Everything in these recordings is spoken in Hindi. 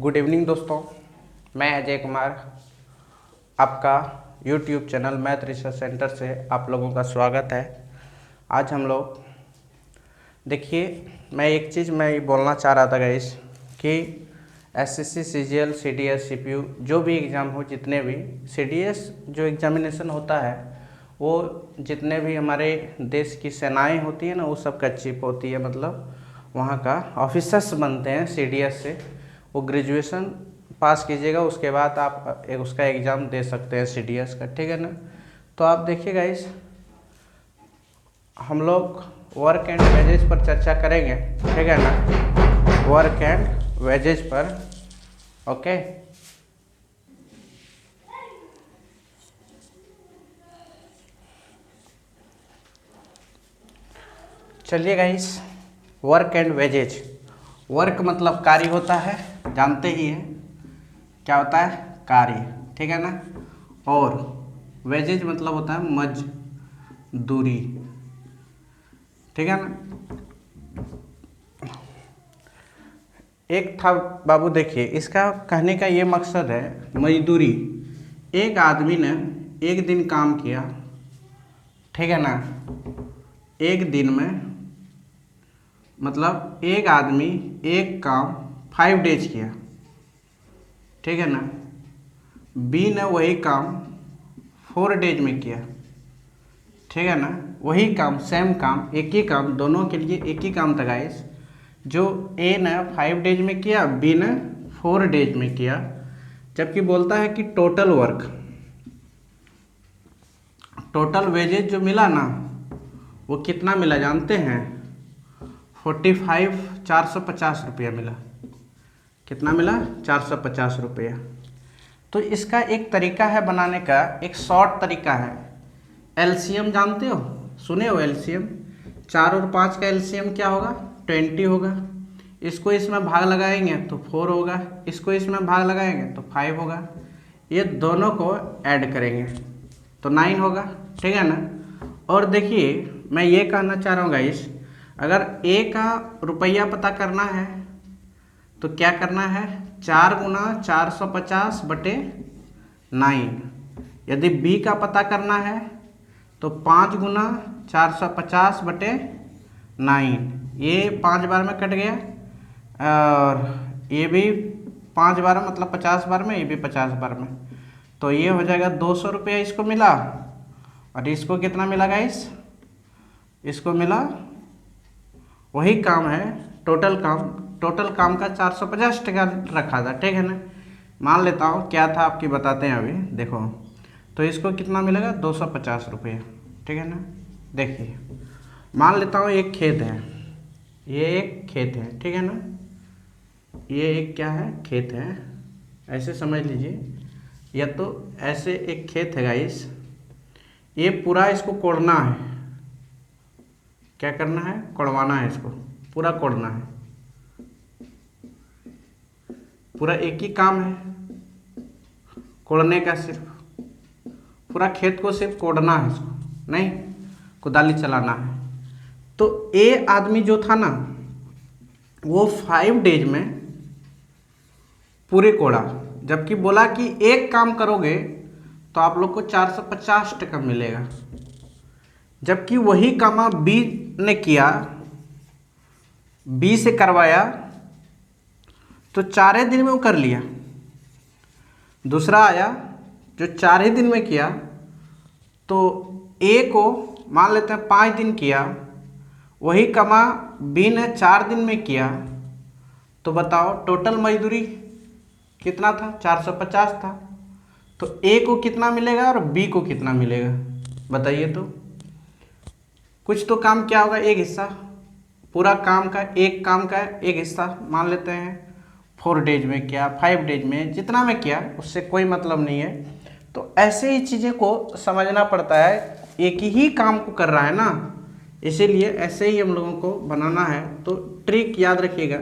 गुड इवनिंग दोस्तों, मैं अजय कुमार आपका YouTube channel math research centre से आप लोगों का स्वागत है। आज हम लोग देखिए, मैं एक चीज़ मैं ये बोलना चाह रहा था गाइस कि एसएससी, सीजीएल, सीडीएस, सीपीयू जो भी एग्ज़ाम हो, जितने भी सीडीएस जो एग्जामिनेशन होता है वो जितने भी हमारे देश की सेनाएं होती है ना, वो सब का चीफ होती है, मतलब वहाँ का ऑफिसर्स बनते हैं सीडीएस से। वो ग्रेजुएशन पास कीजिएगा, उसके बाद आप उसका एग्ज़ाम दे सकते हैं सीडीएस का, ठीक है ना। तो आप देखिएगा, इस हम लोग वर्क एंड वेजेस पर चर्चा करेंगे, ठीक है ना, वर्क एंड वेजेस पर। ओके, चलिए guys, work and wages. Work मतलब कार्य होता है, जानते ही हैं क्या होता है, कार्य, ठीक है ना। और वेजेज मतलब होता है मजदूरी, ठीक है ना। एक था बाबू, देखिए इसका कहने का ये मकसद है, मजदूरी। एक आदमी ने एक दिन काम किया, ठीक है ना, एक दिन में, मतलब एक आदमी एक काम 5 डेज किया, ठीक है ना। बी ने वही काम 4 डेज में किया, ठीक है ना। वही काम, सेम काम, एक ही काम, दोनों के लिए एक ही काम था गाइस। जो ए ने 5 डेज में किया, बी ने 4 डेज में किया। जबकि बोलता है कि टोटल वर्क, टोटल वेजेज जो मिला ना, वो कितना मिला जानते हैं, 450 रुपया मिला। कितना मिला, 450 रुपया। तो इसका एक तरीका है बनाने का, एक शॉर्ट तरीका है। एलसीएम जानते हो, सुने हो एलसीएम? 4 और 5 का एलसीएम क्या होगा, 20 होगा। इसको इसमें भाग लगाएंगे तो 4 होगा, इसको इसमें भाग लगाएंगे तो 5 होगा। ये दोनों को ऐड करेंगे तो 9 होगा, ठीक है ना। और देखिए, मैं ये कहना चाह रहा हूँ गाइस, अगर ए का रुपया पता करना है तो क्या करना है, 4 गुना 450 बटे 9। यदि बी का पता करना है तो 5 गुना 450 बटे 9। ये 5 बार में कट गया, और ये भी 5 बार, मतलब 50 बार में, ये भी 50 बार में। तो ये हो जाएगा 200 रुपया इसको मिला। और इसको कितना मिला गाइस, इसको मिला, वही काम है, टोटल काम का 450 टका रखा था, ठीक है ना। मान लेता हूँ क्या था आपकी, बताते हैं अभी, देखो। तो इसको कितना मिलेगा, 250 रुपये, ठीक है ना। देखिए, मान लेता हूँ एक खेत है, ये एक खेत है, ठीक है ना। ये एक क्या है, खेत है, ऐसे समझ लीजिए। या तो ऐसे एक खेत है गाइस, ये पूरा इसको कोड़ना है। क्या करना है, कोड़वाना है, इसको पूरा कोड़ना है। पूरा एक ही काम है कोड़ने का, सिर्फ पूरा खेत को सिर्फ कोड़ना है, इसको नहीं कुदाली चलाना है। तो ए आदमी जो था ना, वो 5 डेज में पूरे कोड़ा। जबकि बोला कि एक काम करोगे तो आप लोग को 450 टका मिलेगा। जबकि वही काम बी ने किया, बी से करवाया, तो 4 दिन में वो कर लिया। दूसरा आया जो 4 ही दिन में किया, तो ए को मान लेते हैं 5 दिन किया, वही कमा बी ने 4 दिन में किया। तो बताओ टोटल मजदूरी कितना था, 450 था। तो ए को कितना मिलेगा और बी को कितना मिलेगा, बताइए। तो कुछ तो काम क्या होगा, एक हिस्सा, पूरा काम का, एक काम का एक हिस्सा मान लेते हैं 4 डेज में किया, 5 डेज में, जितना में किया उससे कोई मतलब नहीं है। तो ऐसे ही चीज़ें को समझना पड़ता है, एक ही काम को कर रहा है ना, इसीलिए ऐसे ही हम लोगों को बनाना है। तो ट्रिक याद रखिएगा।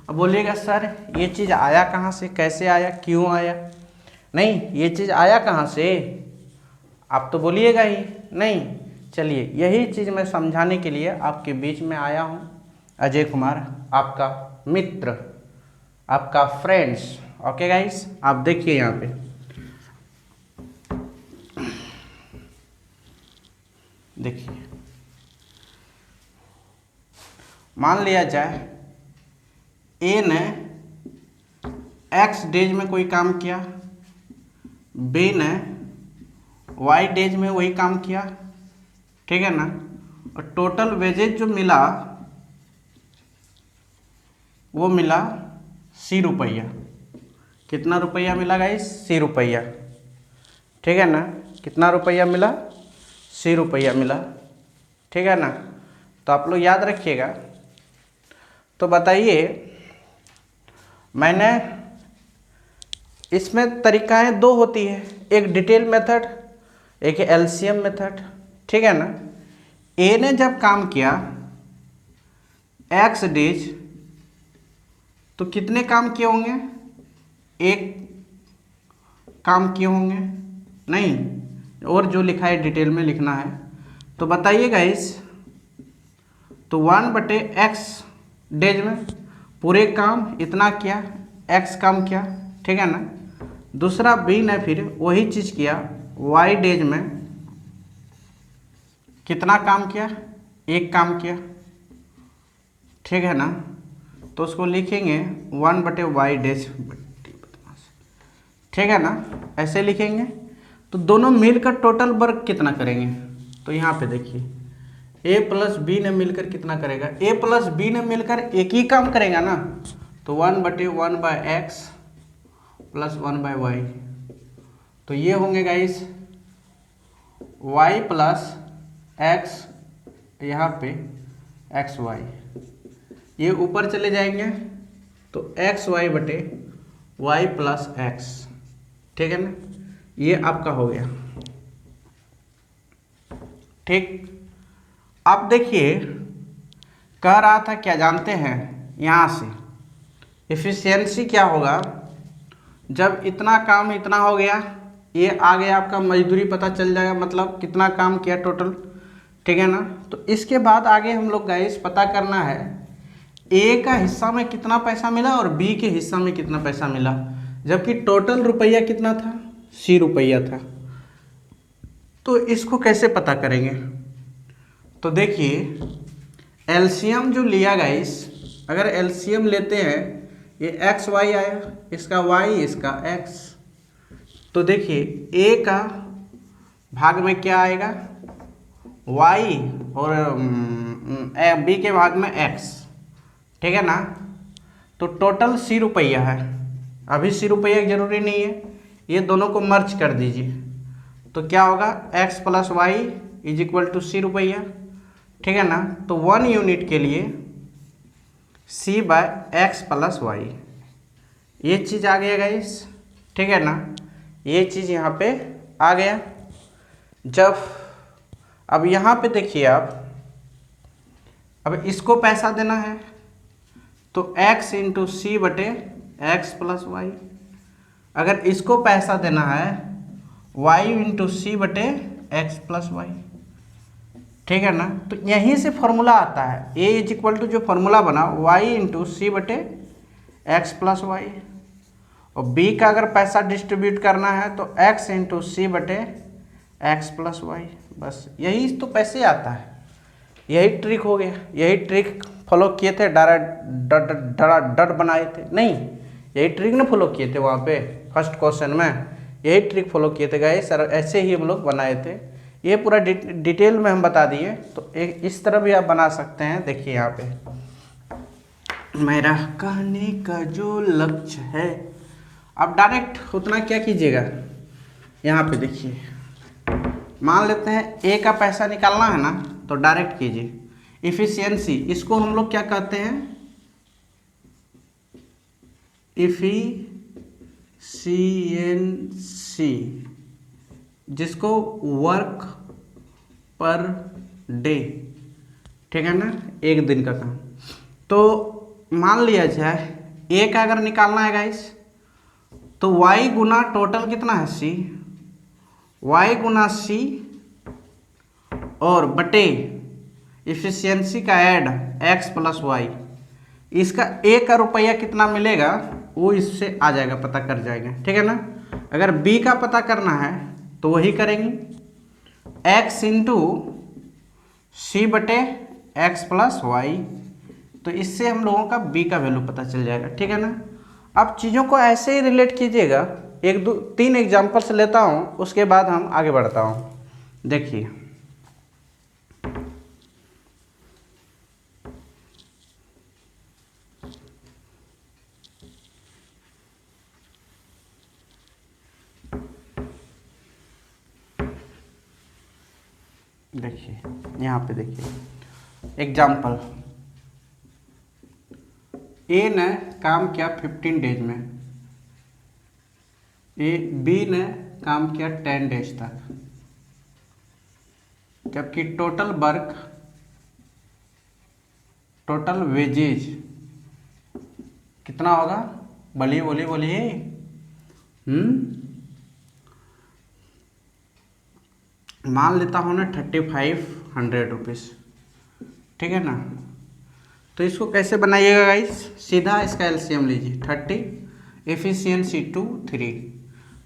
अब बोलिएगा सर ये चीज़ आया कहाँ से, कैसे आया, क्यों आया? नहीं, ये चीज़ आया कहाँ से, आप तो बोलिएगा ही नहीं। चलिए, यही चीज़ मैं समझाने के लिए आपके बीच में आया हूँ, अजय कुमार, आपका मित्र। आपका फ्रेंड्स। ओके गाइस, आप देखिए यहाँ पे देखिए, मान लिया जाए ए ने x डेज में कोई काम किया, बी ने y डेज में वही काम किया, ठीक है ना। और टोटल वेजेज जो मिला वो मिला ₹C। कितना रुपया मिला गाइस? ₹C, ठीक है ना। कितना रुपया मिला? ₹C मिला, ठीक है ना। तो आप लोग याद रखिएगा। तो बताइए, मैंने इसमें तरीकाएं दो होती है, एक डिटेल मेथड, एक एलसीएम मेथड, ठीक है ना। ए ने जब काम किया x डेज, तो कितने काम किए होंगे? एक काम किए होंगे, नहीं, और जो लिखा है डिटेल में लिखना है। तो बताइए गाइस, तो 1/x डेज में पूरे काम इतना किया, x काम किया, ठीक है ना। दूसरा बी ने फिर वही चीज़ किया, y डेज में कितना काम किया? एक काम किया, ठीक है ना। तो उसको लिखेंगे 1/y डेज, ठीक है ना, ऐसे लिखेंगे। तो दोनों मिलकर टोटल वर्क कितना करेंगे? तो यहाँ पे देखिए, a प्लस बी ने मिलकर कितना करेगा? a प्लस बी ने मिलकर एक ही काम करेगा ना। तो 1/1/x प्लस 1/y, तो ये होंगे गाइस y प्लस x, यहाँ पे xy, ये ऊपर चले जाएंगे तो xy/y प्लस x, ठीक है ना। ये आपका हो गया, ठीक। अब देखिए, कह रहा था क्या जानते हैं? यहाँ से एफिशिएंसी क्या होगा जब इतना काम इतना हो गया, ये आ गया आपका मजदूरी पता चल जाएगा, मतलब कितना काम किया टोटल, ठीक है ना। तो इसके बाद आगे हम लोग गाइस पता करना है ए का हिस्सा में कितना पैसा मिला और बी के हिस्सा में कितना पैसा मिला, जबकि टोटल रुपया कितना था? ₹C था। तो इसको कैसे पता करेंगे? तो देखिए, एलसीएम जो लिया गाइस, अगर एलसीएम लेते हैं, ये एक्स वाई आया, इसका वाई, इसका एक्स, तो देखिए ए का भाग में क्या आएगा? वाई, और बी के भाग में एक्स, ठीक है ना। तो टोटल ₹C है। अभी ₹C जरूरी नहीं है, ये दोनों को मर्ज कर दीजिए, तो क्या होगा? x plus y is equal to ₹C, ठीक है ना। तो 1 यूनिट के लिए C/x प्लस वाई, ये चीज़ आ गया गाइस, ठीक है ना। ये चीज़ यहाँ पे आ गया। जब अब यहाँ पे देखिए आप, अब इसको पैसा देना है तो x into C/x plus Y, अगर इसको पैसा देना है y into C/x plus Y, ठीक है ना। तो यहीं से फॉर्मूला आता है, a इज इक्वल टू जो फॉर्मूला बना y into C/x plus y, और b का अगर पैसा डिस्ट्रीब्यूट करना है तो x into C/x plus Y, बस यही तो पैसे आता है। यही ट्रिक हो गया, यही ट्रिक फॉलो किए थे, डट बनाए थे, नहीं, यही ट्रिक ना फॉलो किए थे वहाँ पे फर्स्ट क्वेश्चन में, यही ट्रिक फॉलो किए थे गाइस सर, ऐसे ही हम लोग बनाए थे। ये पूरा डिटेल में हम बता दिए, तो एक इस तरह भी आप बना सकते हैं। देखिए यहाँ पे, मेरा कहने का जो लक्ष्य है, आप डायरेक्ट उतना क्या कीजिएगा, यहाँ पे देखिए, मान लेते हैं ए का पैसा निकालना है ना, तो डायरेक्ट कीजिए। इफिशियंसी, इसको हम लोग क्या कहते हैं? इफिशियंसी, जिसको वर्क पर डे, ठीक है ना, एक दिन का काम। तो मान लिया जाए ए का अगर निकालना है गाइस, तो y गुना टोटल कितना है? C, y गुना C और बटे इफिशियंसी का ऐड x प्लस वाई, इसका ए का रुपया कितना मिलेगा वो इससे आ जाएगा, पता कर जाएंगे, ठीक है ना। अगर बी का पता करना है तो वही करेंगे, एक्स इंटू सी बटे एक्स प्लस वाई, तो इससे हम लोगों का बी का वैल्यू पता चल जाएगा, ठीक है ना। अब चीज़ों को ऐसे ही रिलेट कीजिएगा, एक दो तीन एग्जाम्पल्स लेता हूँ, उसके बाद हम आगे बढ़ता हूँ। देखिए देखिए यहाँ पे देखिए एग्जाम्पल, ए ने काम किया 15 डेज में, बी ने काम किया 10 डेज तक, जबकि टोटल वेजेज कितना होगा, बोलिए बोलिए बोलिए। मान लेता हूँ ना 3500 रुपीज़, ठीक है ना। तो इसको कैसे बनाइएगा गाइस, सीधा इसका एलसीएम लीजिए, 30 एफिशिएंसी 2 3,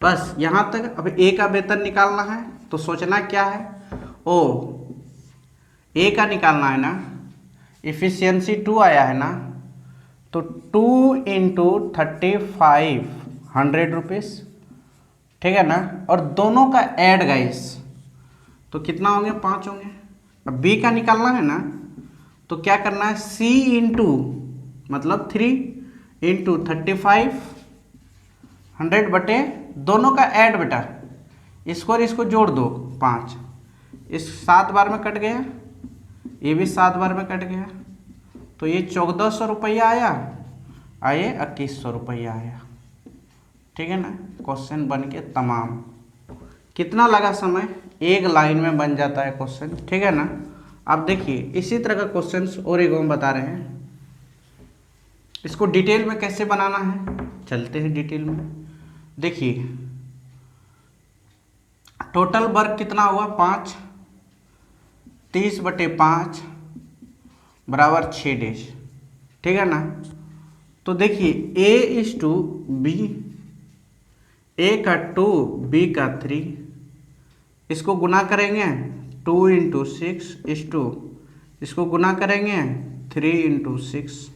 बस यहाँ तक। अब ए का वेतन निकालना है तो सोचना क्या है, ओ ए का निकालना है ना, एफिशिएंसी 2 आया है ना, तो 2 इंटू 3500 रुपीज़, ठीक है ना। और दोनों का ऐड गाइस तो कितना होंगे, 5 होंगे। अब बी का निकालना है ना, तो क्या करना है, सी इंटू मतलब 3 इंटू 3500 बटे दोनों का ऐड बेटा, इसको और इसको जोड़ दो 5, इस 7 बार में कट गया, ये भी 7 बार में कट गया, तो ये 1400 रुपया आया, आए 2100 रुपया आया, ठीक है ना। क्वेश्चन बन के तमाम। कितना लगा समय, एक लाइन में बन जाता है क्वेश्चन, ठीक है ना। अब देखिए इसी तरह का क्वेश्चन और एक हम बता रहे हैं, इसको डिटेल में कैसे बनाना है, चलते हैं डिटेल में। देखिए टोटल वर्क कितना हुआ 5, 30 बटे 5 बराबर 6 डेज, ठीक है ना। तो देखिए ए इज टू बी, ए का 2 बी का 3, इसको गुना करेंगे 2 इंटू 6 इज टू, इसको गुना करेंगे 3 इंटू 6,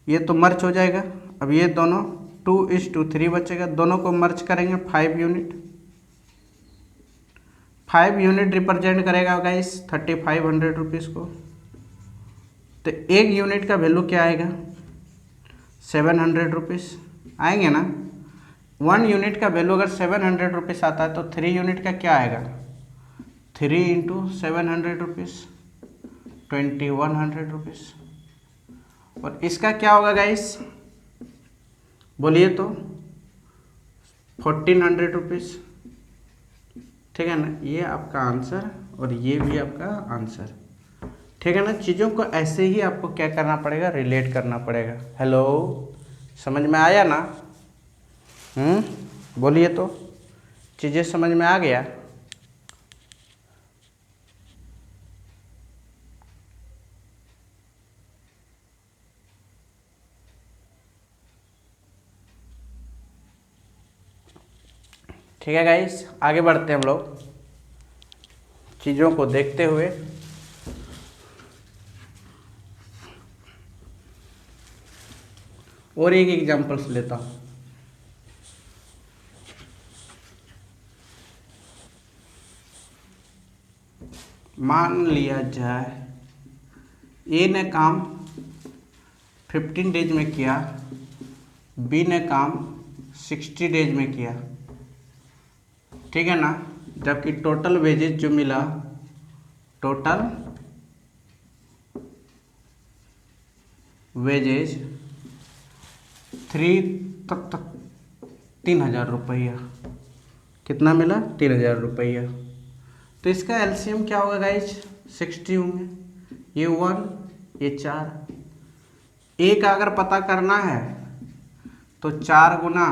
ये तो मर्च हो जाएगा। अब ये दोनों 2 इज टू 3 बचेगा, दोनों को मर्च करेंगे 5 यूनिट, 5 यूनिट रिप्रेजेंट करेगा गाइस 3500 रुपीज़ को। तो एक यूनिट का वैल्यू क्या आएगा, 700 रुपीज़ आएंगे ना। 1 यूनिट का वैल्यू अगर 700 रुपीज़ आता है तो 3 यूनिट का क्या आएगा, 3 इंटू 700 रुपीज़ 2100 रुपीज़। और इसका क्या होगा गाइस, बोलिए तो 1400 रुपीज़, ठीक है ना। ये आपका आंसर और ये भी आपका आंसर, ठीक है ना। चीज़ों को ऐसे ही आपको क्या करना पड़ेगा, रिलेट करना पड़ेगा। हेलो, समझ में आया ना, बोलिए तो, चीज़ें समझ में आ गया। ठीक है गाइस, आगे बढ़ते हैं हम लोग चीज़ों को देखते हुए। और एक एग्जांपल्स लेता हूँ। मान लिया जाए ए ने काम 15 डेज में किया, बी ने काम 60 डेज में किया, ठीक है ना। जबकि टोटल वेजेज जो मिला, टोटल वेजेज 3000 रुपया, कितना मिला, 3000 रुपया। तो इसका एलसीएम क्या होगा गाइज, 60 होंगे, ये 1 ये 4। ए का अगर पता करना है तो 4 गुना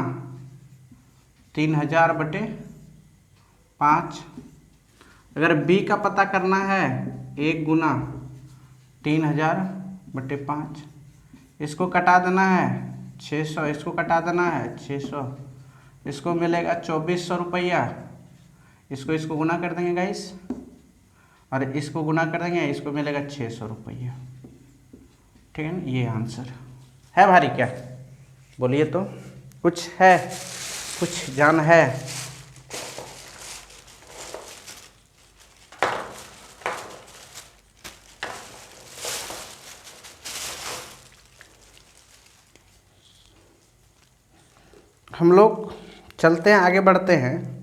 3000 बटे 5। अगर बी का पता करना है 1 गुना 3000 बटे 5, इसको कटा देना है 600, इसको कटा देना है 600, इसको मिलेगा 2400 रुपया। इसको गुना कर देंगे गाइस, और इसको गुना कर देंगे, इसको मिलेगा 600 रुपया। ठीक है ना, ये आंसर है भारी क्या? बोलिए तो, कुछ है, कुछ जान है? हम लोग चलते हैं, आगे बढ़ते हैं।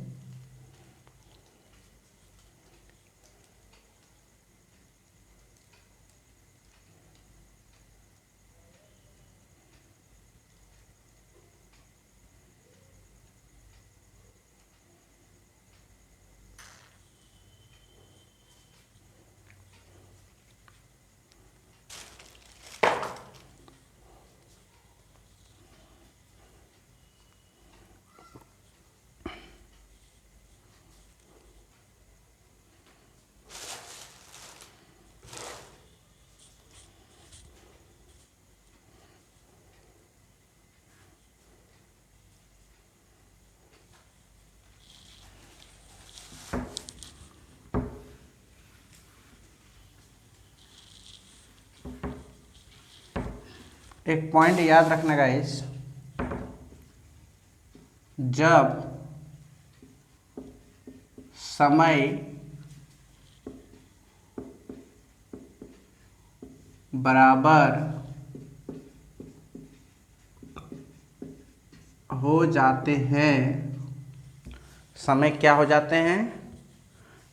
एक पॉइंट याद रखना गाइस, जब समय बराबर हो जाते हैं, समय क्या हो जाते हैं?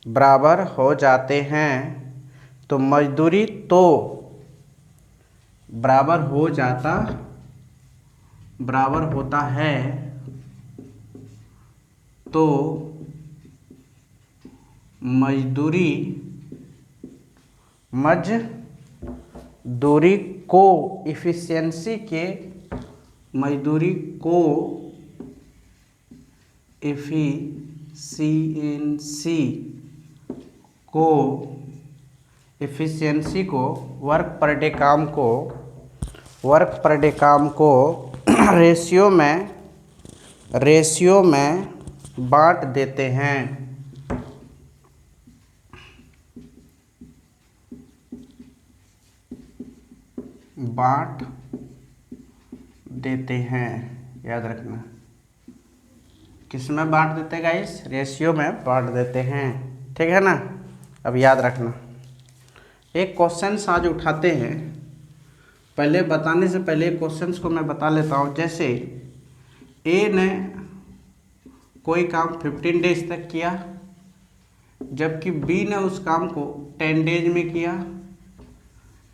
बराबर हो जाते हैं, तो मजदूरी तो बराबर होता है, तो मजदूरी को इफिशियंसी के वर्क पर डे काम को रेशियो में बांट देते हैं। याद रखना, किस में बांट देते हैं गाइस? रेशियो में बांट देते हैं। ठीक है ना, अब याद रखना। एक क्वेश्चन आज उठाते हैं, पहले बताने से पहले क्वेश्चंस को मैं बता लेता हूँ। जैसे ए ने कोई काम 15 डेज तक किया, जबकि बी ने उस काम को 10 डेज में किया,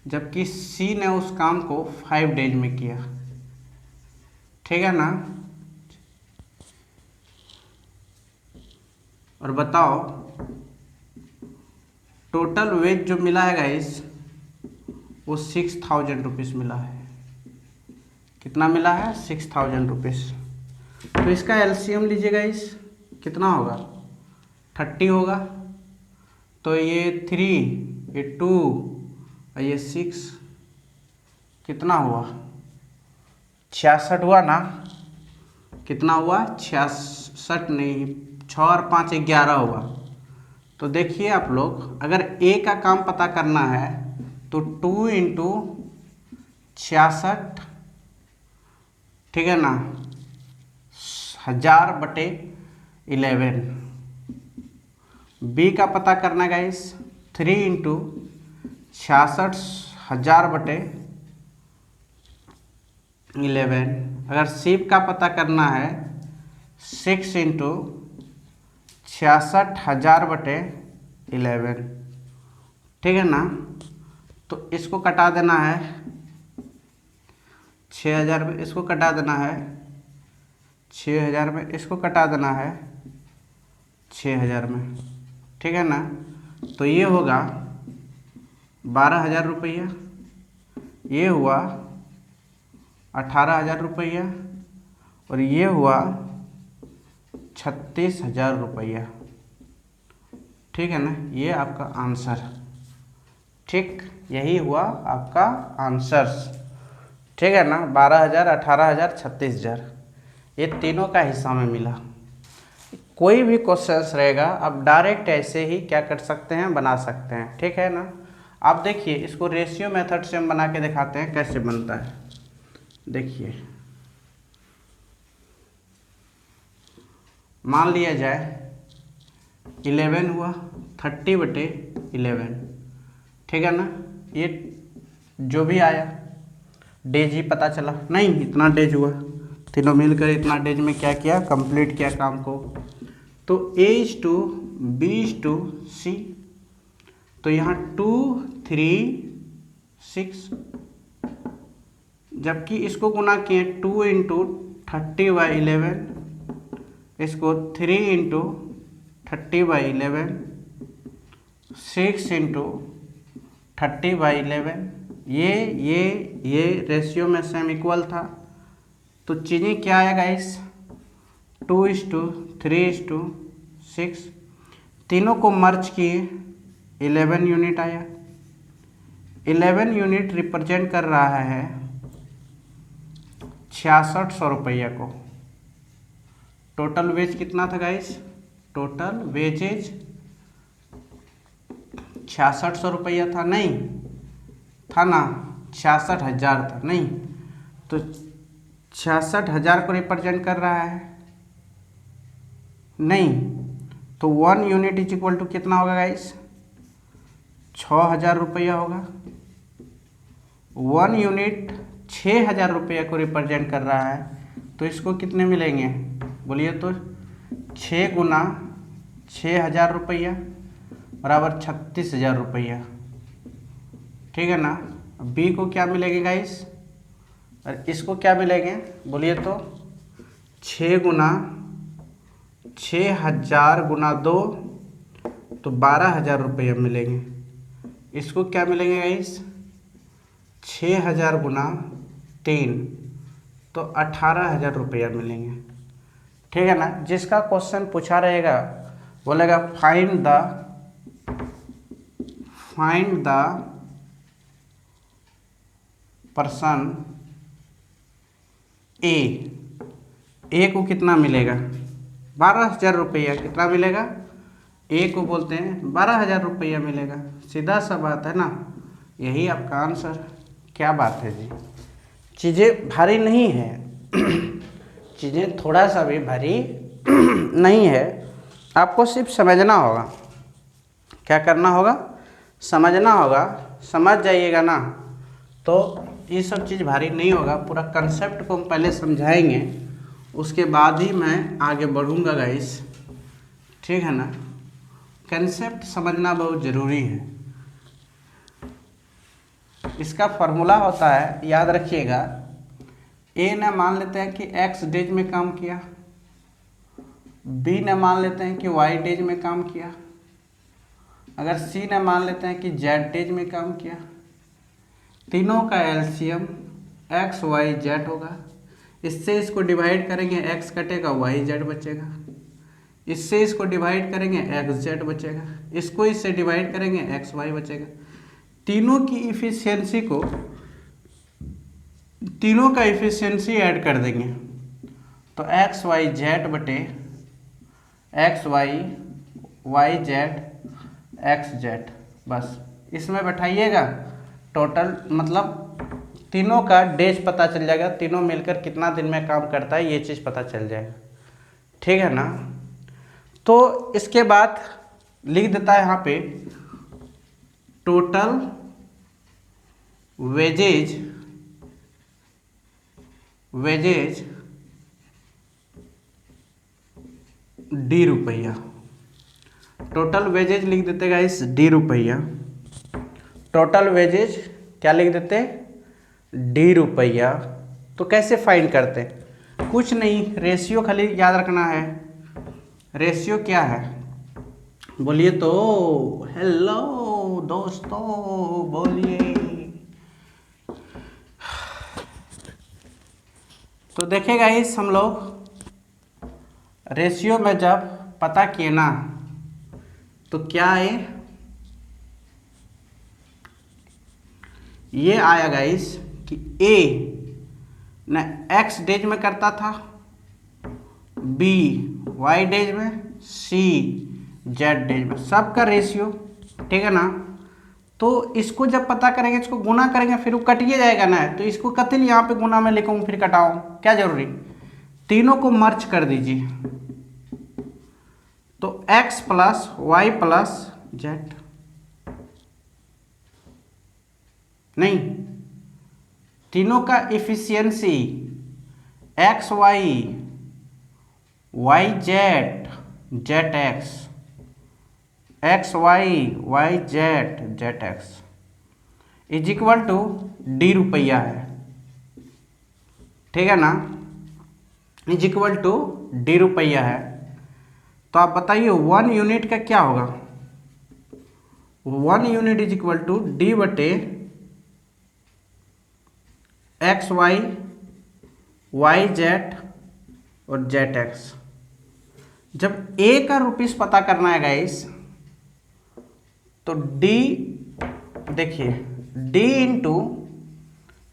जबकि सी ने उस काम को 5 डेज में किया। ठीक है ना, और बताओ टोटल वेज जो मिला है गाइस, वो 6000 रुपीज़ मिला है। कितना मिला है? 6000 रुपीज़। तो इसका एलसीएम लीजिए गाइस, कितना होगा? 30 होगा। तो ये 3, ये 2 और ये 6, कितना हुआ? 66 हुआ ना? कितना हुआ? 66 नहीं, 6 और 5 11 हुआ। तो देखिए आप लोग, अगर ए का काम पता करना है तो 2 इंटू 66, ठीक है ना, 1000/11। बी का पता करना गाइस 3 इंटू 66 1000/11। अगर सी का पता करना है 6 इंटू 66 1000/11। ठीक है ना, तो इसको कटा देना है 6000 में, इसको कटा देना है 6000 में, इसको कटा देना है 6000 में। ठीक है ना, तो ये होगा 12000 रुपया, ये हुआ 18000 रुपया, और ये हुआ 36000 रुपया। ठीक है ना, ये आपका आंसर। ठीक, यही हुआ आपका आंसर। ठीक। ठीक है ना, 12,000, 18,000, 36,000, ये तीनों का हिस्सा में मिला। कोई भी क्वेश्चंस रहेगा आप डायरेक्ट ऐसे ही क्या कर सकते हैं, बना सकते हैं, ठीक है ना। आप देखिए इसको रेशियो मेथड से हम बना के दिखाते हैं कैसे बनता है। देखिए मान लिया जाए 11 हुआ, 30/11, ठीक है ना। ये जो भी आया डेज ही पता चला, नहीं इतना डेज हुआ, तीनों मिलकर इतना डेज में क्या किया, कंप्लीट किया काम को। तो A:2B:2C, तो यहाँ 2, 3, 6, जबकि इसको गुना किए 2 × 30/11, इसको 3 × 30/11, 6 × 30/11, ये रेशियो में सेम इक्वल था। तो चीज़ें क्या आएगा इस 2:3:6, तीनों को मर्ज किए 11 यूनिट आया। 11 यूनिट रिप्रेजेंट कर रहा है 6600 रुपया को। टोटल वेज कितना था गाइस, टोटल वेजेज 6600 रुपया था, नहीं था ना, 66,000 था, नहीं तो 66,000 को रिप्रेजेंट कर रहा है, नहीं तो 1 यूनिट इज इक्वल टू कितना होगा गाइस, 6,000 रुपया होगा। 1 यूनिट 6,000 रुपया को रिप्रेजेंट कर रहा है, तो इसको कितने मिलेंगे बोलिए तो, 6 × 6,000 रुपया बराबर 36,000 रुपया, ठीक है ना। बी को क्या मिलेंगे गाइस, और इसको क्या मिलेंगे बोलिए तो, 6 × 6,000 × 2 तो 12,000 रुपया मिलेंगे। इसको क्या मिलेंगे गाइस, 6,000 × 3 तो 18,000 रुपया मिलेंगे, ठीक है ना। जिसका क्वेश्चन पूछा रहेगा बोलेगा फाइंड द पर्सन ए को कितना मिलेगा, 12,000 रुपया, कितना मिलेगा, ए को बोलते हैं 12,000 रुपया मिलेगा, सीधा सा बात है ना, यही आपका आंसर। क्या बात है जी, चीज़ें भारी नहीं है चीज़ें थोड़ा सा भी भारी नहीं है, आपको सिर्फ समझना होगा। क्या करना होगा, समझना होगा, समझ जाइएगा ना तो ये सब चीज़ भारी नहीं होगा। पूरा कंसेप्ट को हम पहले समझाएंगे, उसके बाद ही मैं आगे बढ़ूंगा गाइस, ठीक है ना। कंसेप्ट समझना बहुत ज़रूरी है। इसका फॉर्मूला होता है, याद रखिएगा, ए ने मान लेते हैं कि x डेज में काम किया, बी ने मान लेते हैं कि y डेज में काम किया, अगर सी ने मान लेते हैं कि z डेज में काम किया, तीनों का एलसीएम x y z होगा। इससे इसको डिवाइड करेंगे x कटेगा y z बचेगा, इससे इसको डिवाइड करेंगे x z बचेगा, इसको इससे डिवाइड करेंगे x y बचेगा। तीनों की इफिशियंसी को, तीनों का इफिशियंसी ऐड कर देंगे तो x y z बटे x y y z x z, बस इसमें बैठाइएगा। टोटल मतलब तीनों का डेज पता चल जाएगा, तीनों मिलकर कितना दिन में काम करता है ये चीज़ पता चल जाएगा, ठीक है ना। तो इसके बाद लिख देता है यहाँ पे टोटल वेजेज डी रुपया, टोटल वेजेज लिख देते गाइस डी रुपया, टोटल वेजेज क्या लिख देते डी रुपया। तो कैसे फाइंड करते, कुछ नहीं, रेशियो खाली याद रखना है। रेशियो क्या है बोलिए तो, हेलो दोस्तों बोलिए। तो देखेगा इस हम लोग रेशियो में जब पता किए ना तो क्या है, ये आया गाइस कि A न एक्स डेज में करता था, बी वाई डेज में, सी जेड डेज में, सबका रेशियो, ठीक है ना। तो इसको जब पता करेंगे, इसको गुना करेंगे, फिर वो कटिए जाएगा ना, तो इसको कतिल यहाँ पे गुना में लिखूँ फिर कटाऊँ, क्या जरूरी, तीनों को मर्ज कर दीजिए। तो x plus y plus z, नहीं, तीनों का efficiency x y, y z, z x, x y, y z, z x is equal to D रुपया है, ठीक है ना, इज इक्वल टू डी रुपया है। तो आप बताइए 1 यूनिट का क्या होगा, 1 unit is equal to D बटे एक्स वाई, वाई जेड और जेड एक्स। जब ए का रुपीस पता करना है गाइस, तो डी, देखिए डी इंटू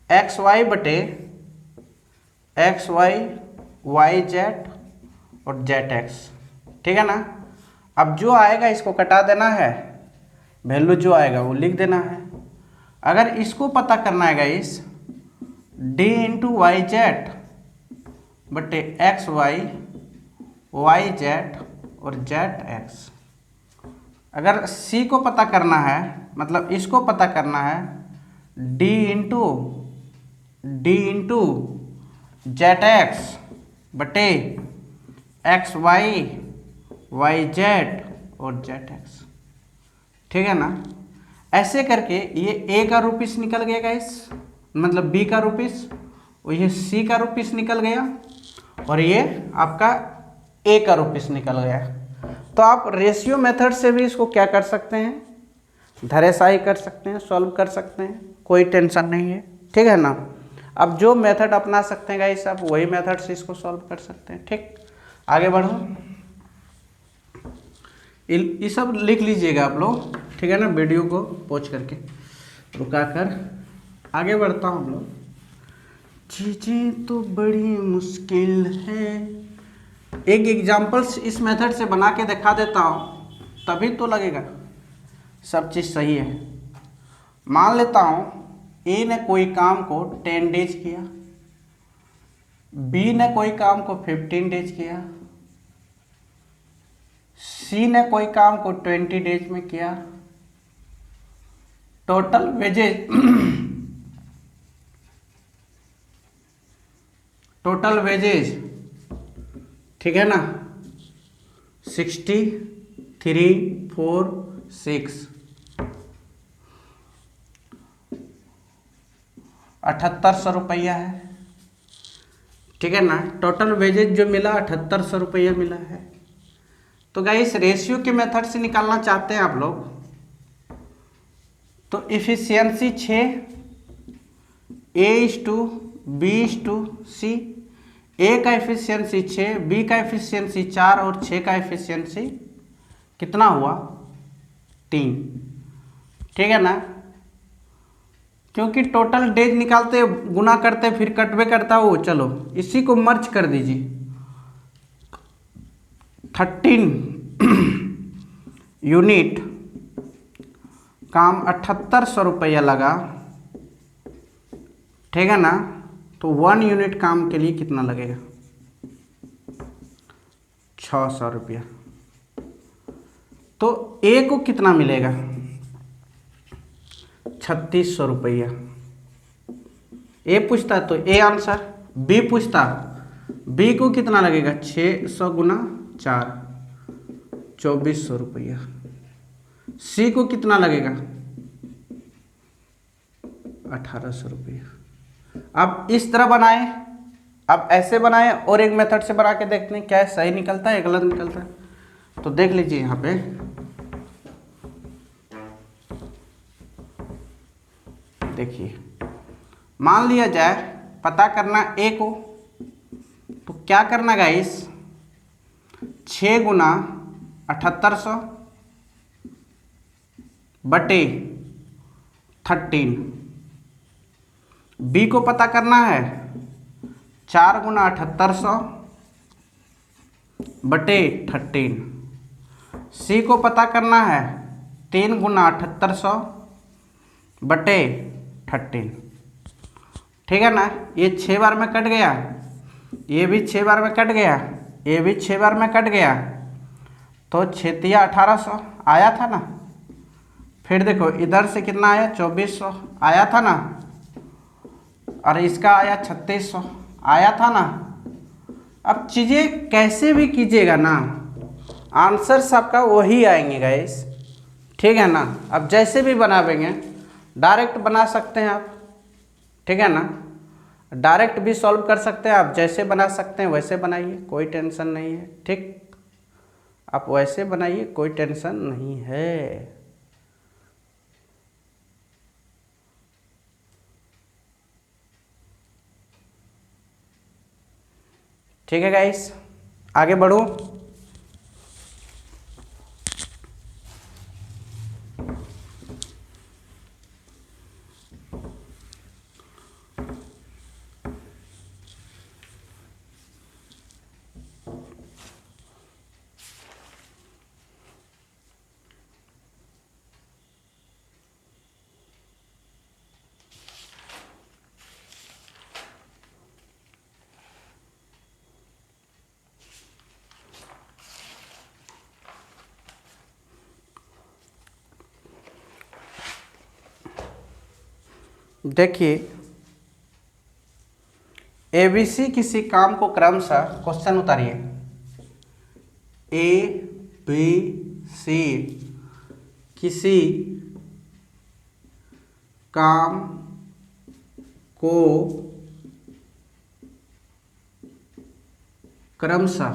एक्स वाई बटे एक्स वाई, वाई जेड और जेड एक्स, ठीक है ना। अब जो आएगा इसको कटा देना है, वैल्यू जो आएगा वो लिख देना है। अगर इसको पता करना है guys, D into y z बटे एक्स वाई, वाई जेड और जेड एक्स। अगर सी को पता करना है, मतलब इसको पता करना है, डी इंटू जेड एक्स बटे एक्स वाई, वाई जेड और जेड एक्स, ठीक है ना। ऐसे करके ये ए का रुपीस निकल गया गाइस, मतलब बी का रुपीस, और ये सी का रुपीस निकल गया, और ये आपका ए का रुपीस निकल गया। तो आप रेशियो मेथड से भी इसको क्या कर सकते हैं, धरेशाही कर सकते हैं, सॉल्व कर सकते हैं, कोई टेंशन नहीं है, ठीक है ना। अब जो मेथड अपना सकते हैं गाइस, आप वही मेथड से इसको सॉल्व कर सकते हैं, ठीक। आगे बढ़ो, ये सब लिख लीजिएगा आप लोग, ठीक है ना, वीडियो को पॉज करके रुका कर। आगे बढ़ता हूँ हम लोग। चीज़ें तो बड़ी मुश्किल है, एक एग्जाम्पल्स इस मेथड से बना के दिखा देता हूँ, तभी तो लगेगा सब चीज़ सही है। मान लेता हूँ ए ने कोई काम को 10 डेज किया, बी ने कोई काम को 15 डेज किया, सी ने कोई काम को 20 डेज में किया। टोटल वेजेज टोटल वेजेज, ठीक है ना, 60, 3, 4, 6, 7800 रुपया है, ठीक है ना। टोटल वेजेज जो मिला 7800 रुपया मिला है। तो गाइस रेशियो के मेथड से निकालना चाहते हैं आप लोग, तो इफिशियंसी 6, A/B/C, ए का इफिशियंसी 6, बी का इफिशियंसी 4 और 6 का इफिशियंसी कितना हुआ, 3, ठीक है ना। क्योंकि टोटल डेज निकालते गुना करते फिर कटवे करता हो, चलो इसी को मर्ज कर दीजिए। 13 यूनिट काम 7800 रुपया लगा, ठीक है ना। तो 1 यूनिट काम के लिए कितना लगेगा, 600 रुपया। तो ए को कितना मिलेगा, 3600 रुपया। ए पूछता तो ए आंसर, बी पूछता, बी को कितना लगेगा, 600 गुना 4, 2400 रुपया। सी को कितना लगेगा, 1800 रुपया। अब इस तरह बनाए, अब ऐसे बनाए, और एक मेथड से बना के देखते हैं क्या सही निकलता है गलत निकलता है। तो देख लीजिए यहाँ पे, देखिए मान लिया जाए पता करना ए को, तो क्या करना गाइस, 6 गुना 7800 बटे 13। बी को पता करना है 4 गुना 7800 बटे 13। सी को पता करना है 3 गुना 7800 बटे 13। ठीक है ना। ये 6 बार में कट गया, ये भी 6 बार में कट गया, ये भी 6 बार में कट गया, तो 6 1800 आया था ना। फिर देखो इधर से कितना आया 2400 आया था ना, और इसका आया 3600 आया था ना। अब चीज़ें कैसे भी कीजिएगा ना, आंसर सबका वही आएंगे गाइस। ठीक है ना। अब जैसे भी बनावेंगे डायरेक्ट बना सकते हैं आप, ठीक है ना। डायरेक्ट भी सॉल्व कर सकते हैं आप, जैसे बना सकते हैं वैसे बनाइए, कोई टेंशन नहीं है। ठीक, आप वैसे बनाइए, कोई टेंशन नहीं है। ठीक है गाइस, आगे बढ़ो। देखिए, एबीसी किसी काम को क्रमशः, क्वेश्चन उतारिए, ए बी सी किसी काम को क्रमशः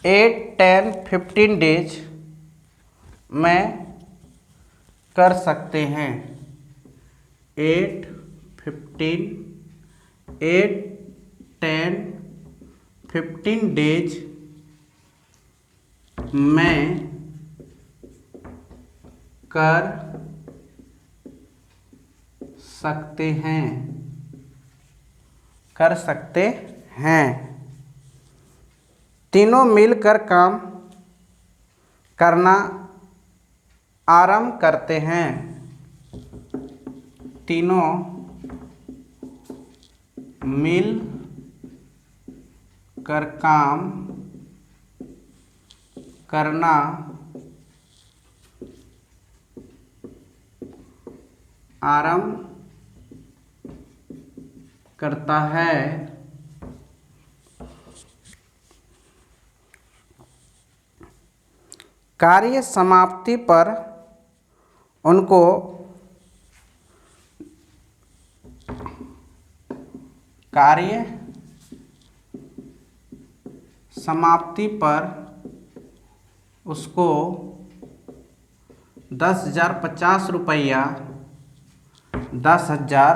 8, 10, 15 डेज में कर सकते हैं। 8, 15, 8, 10, 15 डेज में कर सकते हैं, कर सकते हैं। तीनों मिलकर काम करना आरंभ करते हैं। तीनों मिल कर काम करना आरंभ करता है। कार्य समाप्ति पर उनको कार्य समाप्ति पर उसको 10,000 50 रुपया 10,000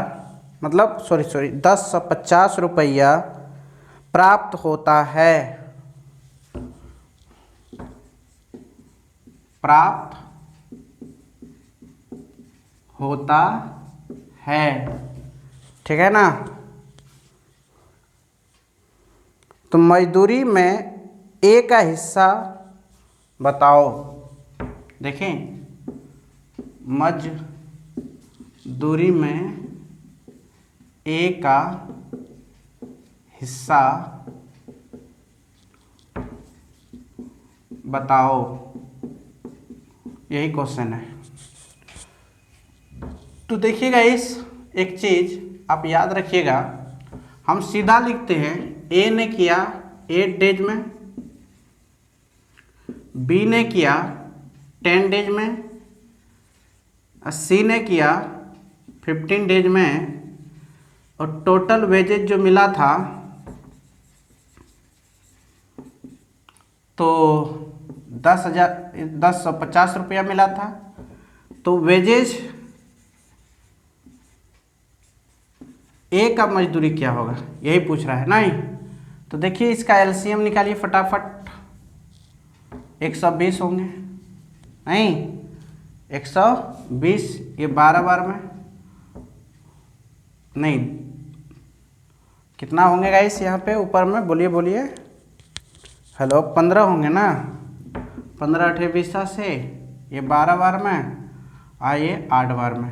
मतलब 1050 रुपया प्राप्त होता है। प्राप्त होता है। ठीक है ना। तो मजदूरी में ए का हिस्सा बताओ। देखें, मजदूरी में ए का हिस्सा बताओ, यही क्वेश्चन है। तो देखिएगा, इस एक चीज़ आप याद रखिएगा, हम सीधा लिखते हैं ए ने किया 8 डेज में, बी ने किया 10 डेज में, सी ने किया 15 डेज में, और टोटल वेजेज जो मिला था तो 10,150 रुपया मिला था। तो वेजेज ए का मजदूरी क्या होगा, यही पूछ रहा है नहीं। तो देखिए, इसका एलसीएम निकालिए फटाफट। 120 होंगे, नहीं 120, ये 12 बार में नहीं कितना होंगे गाइस यहाँ पे ऊपर में, बोलिए बोलिए, हेलो, 15 होंगे ना। 15 अठे 20 से, ये 12 बार में, ये 8 बार में।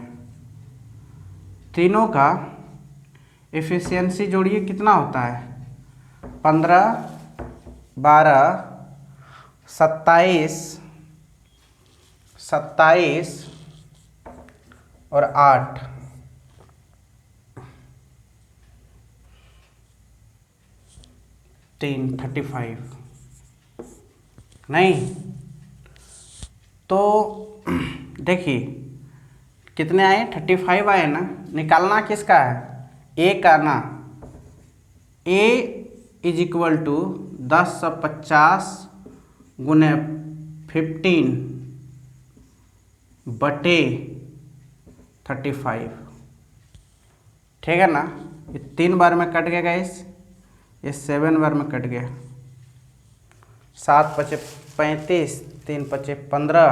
तीनों का एफिशिएंसी जोड़िए कितना होता है, 15, 12, 27, 27 और 8। तीन 35 नहीं तो देखिए कितने आए, 35 आए ना। निकालना किसका है, ए का ना। ए इज इक्वल टू 10/50 गुने 15 बटे 35, ठीक है ना। ये 3 बार में कट गया गाइस, ये 7 बार में कट गया। 7 पचे 35, 3 पचे 15,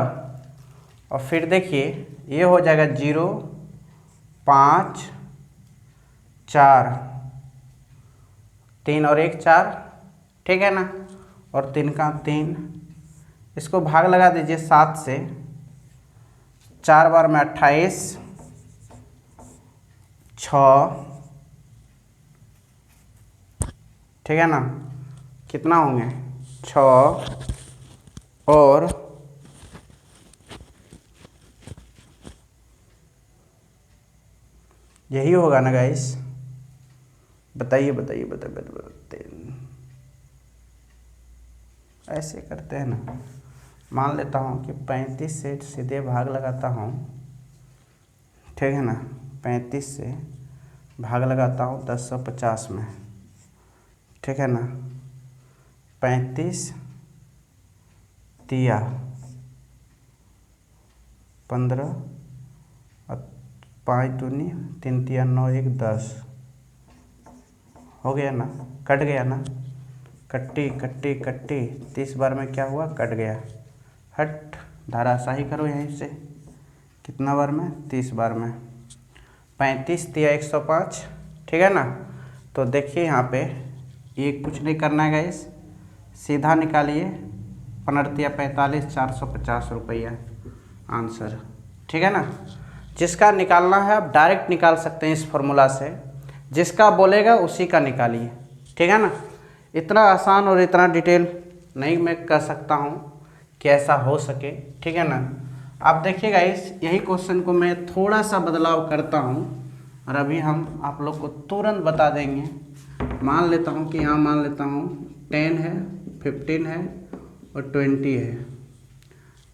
और फिर देखिए ये हो जाएगा 0, 5, 4, 3 और 1 4, ठीक है ना। और 3 का 3, इसको भाग लगा दीजिए 7 से। 4 बार में 28, 6, ठीक है ना। कितना होंगे, 6 और यही होगा ना गाइस, बताइए बताइए बताइए। ऐसे करते हैं ना, मान लेता हूँ कि 35 से सीधे भाग लगाता हूँ, ठीक है ना। 35 से भाग लगाता हूँ 10/50 में, ठीक है ना। 35 तिया 15 और 5 दूनी 3 तिया 9, 1 10 हो गया ना, कट गया ना। कट्टी कट्टी कट्टी 30 बार में क्या हुआ, कट गया। हट, धाराशाही करो यहीं से। कितना बार में, 30 बार में। 35 तिया 105, ठीक है ना। तो देखिए यहाँ पे ये कुछ नहीं करना है गाइस, सीधा निकालिए। 15 तिया 45, 450 रुपया आंसर, ठीक है ना। जिसका निकालना है आप डायरेक्ट निकाल सकते हैं इस फॉर्मूला से, जिसका बोलेगा उसी का निकालिए, ठीक है ना। इतना आसान और इतना डिटेल नहीं मैं कर सकता हूँ कि ऐसा हो सके, ठीक है ना। आप देखिए गाइस, यही क्वेश्चन को मैं थोड़ा सा बदलाव करता हूँ और अभी हम आप लोग को तुरंत बता देंगे। मान लेता हूँ कि यहाँ मान लेता हूँ 10 है, 15 है और 20 है,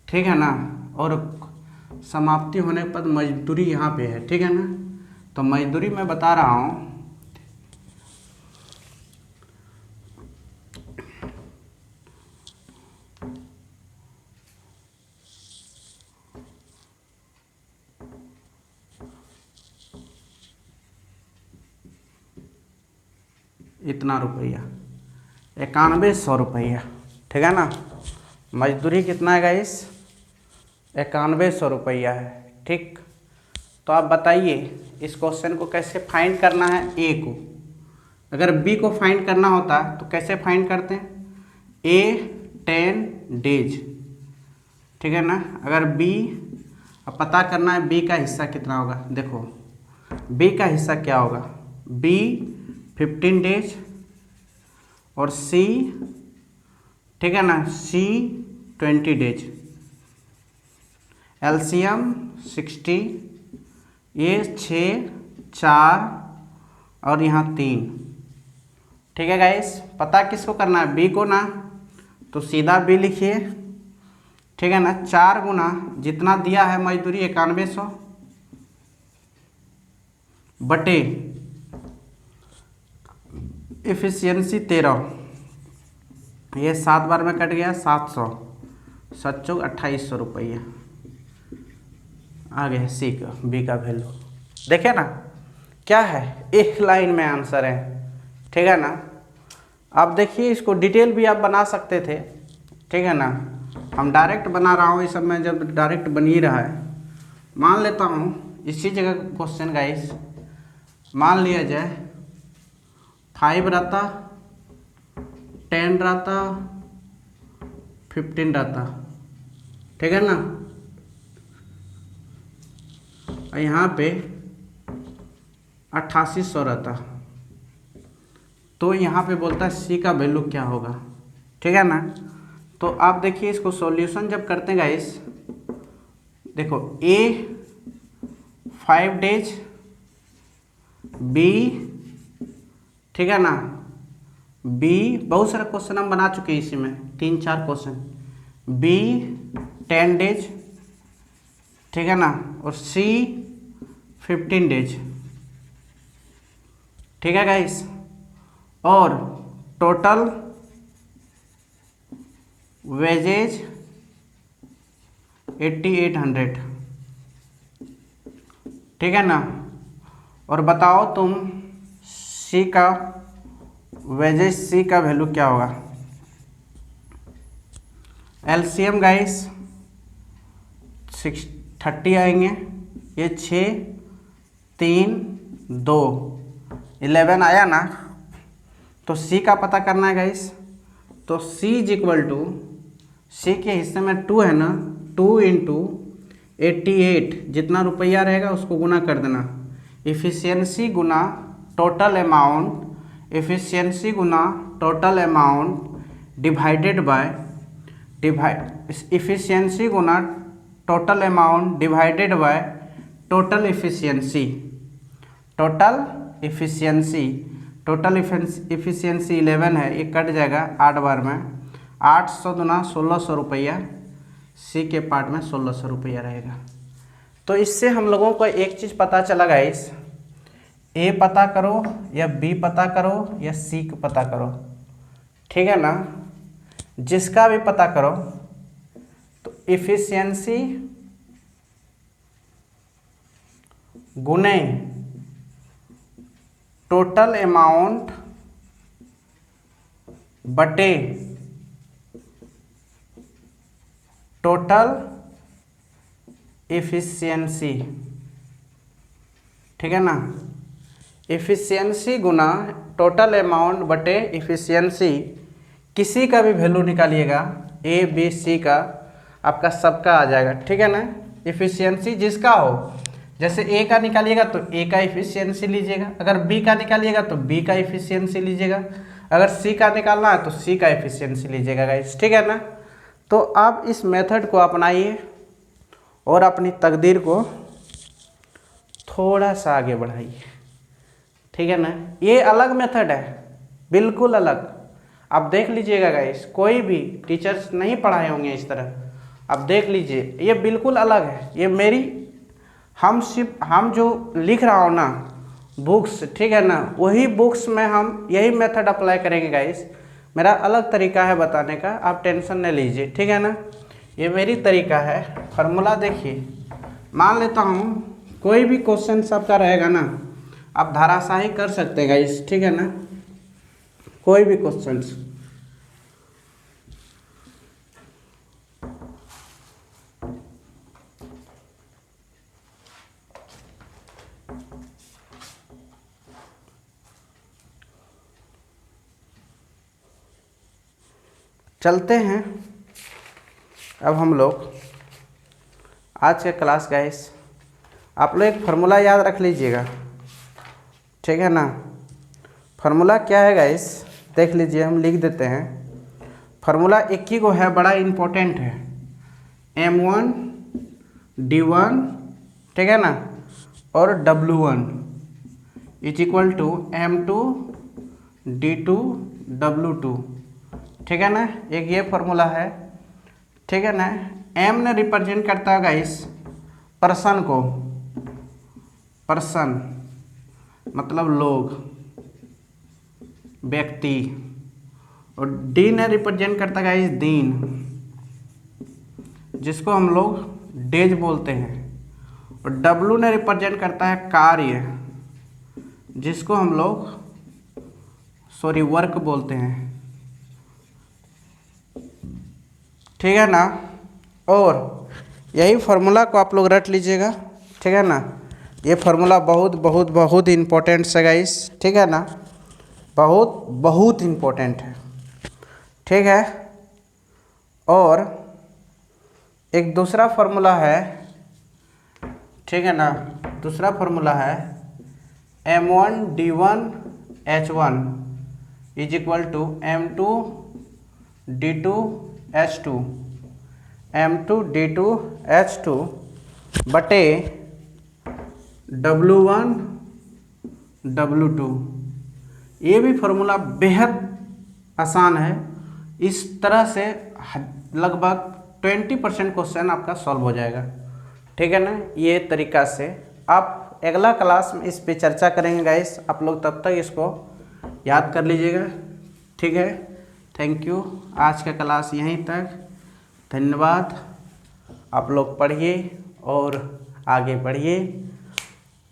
ठीक है ना। और समाप्ति होने पर मजदूरी यहाँ पे है, ठीक है ना। तो मजदूरी मैं बता रहा हूँ, इतना रुपया 9100 रुपया, ठीक है ना। मजदूरी कितना है गाइस, 9100 रुपया है, ठीक। तो आप बताइए इस क्वेश्चन को कैसे फाइंड करना है। ए को, अगर बी को फाइंड करना होता तो कैसे फाइंड करते हैं, ए 10 डेज, ठीक है ना। अगर बी, अब पता करना है बी का हिस्सा कितना होगा। देखो बी का हिस्सा क्या होगा, बी 15 डेज और सी, ठीक है ना, सी 20 डेज। एलसीएम 60, ये 6, 4 और यहाँ 3, ठीक है गाइस। पता किसको करना है, बी को ना, तो सीधा बी लिखिए, ठीक है ना। 4 गुना जितना दिया है मजदूरी 9100 बटे एफिशिएंसी 13, ये 7 बार में कट गया 700, 7 चौक 2800 रुपया आ गया। सी का, बी का वैल्यू देखिए ना क्या है, एक लाइन में आंसर है, ठीक है ना। आप देखिए इसको डिटेल भी आप बना सकते थे, ठीक है ना। हम डायरेक्ट बना रहा हूँ, इस सब में जब डायरेक्ट बन ही रहा है। मान लेता हूँ इसी जगह क्वेश्चन गाइस मान लिया जाए 5 रहता, 10 रहता, 15 रहता, ठीक है ना। और यहाँ पे 8800 रहता। तो यहाँ पे बोलता है सी का वैल्यू क्या होगा, ठीक है ना। तो आप देखिए इसको सॉल्यूशन जब करते हैं गाइस, देखो ए 5 डेज, बी, ठीक है ना, बी बहुत सारे क्वेश्चन हम बना चुके हैं इसी में, 3-4 क्वेश्चन, बी 10 डेज, ठीक है ना, और सी 15 डेज, ठीक है गाइस। और टोटल वेजेज 8800, ठीक है ना। और बताओ तुम सी का वेजेज, सी का वैल्यू क्या होगा। एलसीएम गाइस 30 आएंगे, ये 6, 3, 2, 11 आया ना। तो सी का पता करना है गाइस। तो सी इज इक्वल टू, सी के हिस्से में 2 है ना, 2 इंटू 88, जितना रुपया रहेगा उसको गुना कर देना। Efficiency Guna total amount, efficiency Guna total amount divided by efficiency Guna total amount divided by total efficiency. Total efficiency, total efficiency 11 है, ये कट जाएगा 8 बार में, 800 दुना 1600 रुपया, सी के पार्ट में 1600 रुपया रहेगा। तो इससे हम लोगों को एक चीज़ पता चला गाइस, ए पता करो या बी पता करो या सी को पता करो, ठीक है ना। जिसका भी पता करो तो इफ़िशियंसी गुने टोटल अमाउंट बटे टोटल इफ़िशियंसी, ठीक है ना। इफ़िशियंसी गुना टोटल अमाउंट बटे इफ़िशियंसी, किसी का भी वैल्यू निकालिएगा, ए बी सी का, आपका सबका आ जाएगा, ठीक है ना। इफ़िशियंसी जिसका हो, जैसे ए का निकालिएगा तो ए का इफ़िशियंसी लीजिएगा, अगर बी का निकालिएगा तो बी का इफ़िशियंसी लीजिएगा, अगर सी का निकालना है तो सी का इफ़िशियंसी लीजिएगा गाइस, ठीक है ना। तो आप इस मेथड को अपनाइए और अपनी तकदीर को थोड़ा सा आगे बढ़ाइए, ठीक है ना। ये अलग मेथड है, बिल्कुल अलग। आप देख लीजिएगा गाइस, कोई भी टीचर्स नहीं पढ़ाए होंगे इस तरह, आप देख लीजिए, ये बिल्कुल अलग है। ये मेरी हम जो लिख रहा हूँ ना बुक्स, ठीक है ना, वही बुक्स में हम यही मेथड अप्लाई करेंगे गाइस। मेरा अलग तरीका है बताने का, आप टेंशन नहीं लीजिए, ठीक है ना। ये मेरी तरीका है। फार्मूला देखिए, मान लेता हूँ कोई भी क्वेश्चन सबका रहेगा ना, आप धाराशाही कर सकते हैं गाइस, ठीक है ना, कोई भी क्वेश्चंस। चलते हैं अब हम लोग आज के क्लास गाइस। आप लोग एक फार्मूला याद रख लीजिएगा, ठीक है ना। फार्मूला क्या है गाइस, देख लीजिए, हम लिख देते हैं। फार्मूला एक ही को है, बड़ा इम्पोर्टेंट है, M1 D1, ठीक है ना, और W1 is equal to M2 D2 W2, ठीक है ना। एक ये फार्मूला है, ठीक है ना। M ने रिप्रेजेंट करता है गाइस पर्सन को, पर्सन मतलब लोग, व्यक्ति, और D ने रिप्रेजेंट करता है गाइस दिन, जिसको हम लोग डेज बोलते हैं, और W ने रिप्रेजेंट करता है कार्य, जिसको हम लोग वर्क बोलते हैं, ठीक है ना। और यही फार्मूला को आप लोग रट लीजिएगा, ठीक है ना। ये फार्मूला बहुत बहुत बहुत इम्पोर्टेंट है गाइस, ठीक है ना। बहुत बहुत इम्पोर्टेंट है, ठीक है। और एक दूसरा फार्मूला है, ठीक है ना, दूसरा फार्मूला है M1D1H1 is equal to M2D2H2, M2D2H2 बटे W1W2। ये भी फार्मूला बेहद आसान है। इस तरह से लगभग 20% क्वेश्चन आपका सॉल्व हो जाएगा, ठीक है ना। ये तरीका से आप अगला क्लास में इस पे चर्चा करेंगे गाइस। आप लोग तब तक इसको याद कर लीजिएगा, ठीक है। Thank you. आज का क्लास यहीं तक, धन्यवाद। आप लोग पढ़िए और आगे बढ़िए।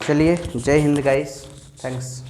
चलिए, जय हिंद गाइस, थैंक्स।